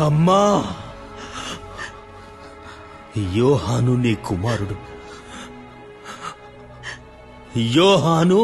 అమ్మా, యోహాను నీ కుమారుడు. యోహాను,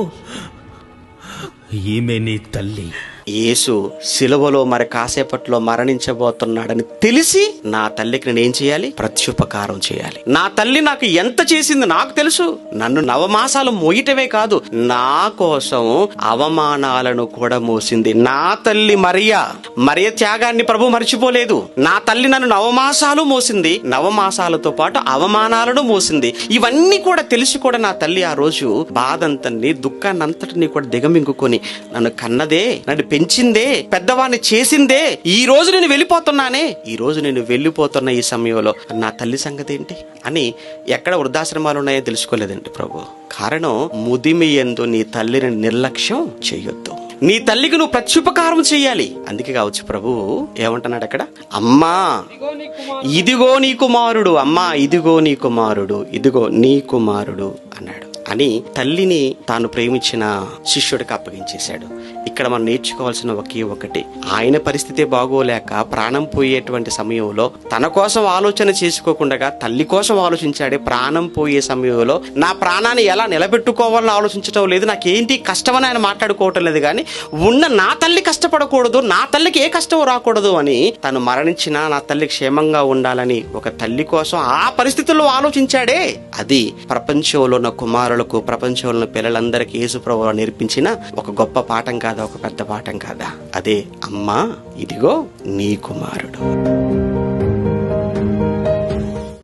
ఈమె నీ తల్లి. యేసు సిలువలో మరి కాసేపట్లో మరణించబోతున్నాడని తెలిసి నా తల్లికి నేనేం చేయాలి? ప్రత్యుపకారం చేయాలి. నా తల్లి నాకు ఎంత చేసింది నాకు తెలుసు. నన్ను నవమాసాలు మోయటమే కాదు, నా కోసం అవమానాలను కూడా మోసింది. నా తల్లి మరియ త్యాగాన్ని ప్రభు మర్చిపోలేదు. నా తల్లి నన్ను నవమాసాలు మోసింది, నవమాసాలతో పాటు అవమానాలను మోసింది. ఇవన్నీ కూడా తెలిసి కూడా నా తల్లి ఆ రోజు బాధంతని, దుఃఖాన్నంతటినీ కూడా దిగమింగుకొని నన్ను కన్నదే, నన్ను పెంచిందే, పెద్దవాడిని చేసిందే. ఈ రోజు నేను వెళ్ళిపోతున్నానే, ఈ రోజు నేను వెళ్ళిపోతున్న ఈ సమయంలో నా తల్లి సంగతి ఏంటి అని ఎక్కడ వృద్ధాశ్రమాలు ఉన్నాయో తెలుసుకోలేదండి ప్రభు. కారణం, ముదిమి యందు నీ తల్లిని నిర్లక్ష్యం చేయొద్దు. నీ తల్లికి నువ్వు ప్రత్యుపకారం చెయ్యాలి. అందుకే కావచ్చు ప్రభు ఏమంటున్నాడు అక్కడ, అమ్మా ఇదిగో నీ కుమారుడు, అమ్మా ఇదిగో నీ కుమారుడు, ఇదిగో నీ కుమారుడు అన్నాడు అని తల్లిని తాను ప్రేమించిన శిష్యుడికి అప్పగించేశాడు. ఇక్కడ మనం నేర్చుకోవాల్సిన ఒకే ఒకటి, ఆయన పరిస్థితి బాగోలేక ప్రాణం పోయేటువంటి సమయంలో తన కోసం ఆలోచన చేసుకోకుండా తల్లి కోసం ఆలోచించాడే. ప్రాణం పోయే సమయంలో నా ప్రాణాన్ని ఎలా నిలబెట్టుకోవాలని ఆలోచించడం లేదు, నాకేంటి కష్టమని ఆయన మాట్లాడుకోవటం లేదు. కానీ ఉన్న నా తల్లి కష్టపడకూడదు, నా తల్లికి ఏ కష్టం రాకూడదు అని తను మరణించినా నా తల్లి క్షేమంగా ఉండాలని ఒక తల్లి కోసం ఆ పరిస్థితుల్లో ఆలోచించాడే. అది ప్రపంచంలో ఉన్న కుమారులకు, ప్రపంచంలో ఉన్న పిల్లలందరికీ యేసు ప్రభువు నేర్పించిన ఒక గొప్ప పాఠం కాదా, ఒక పెద్ద పాఠం కాదా? అదే, అమ్మా ఇదిగో నీ కుమారుడు.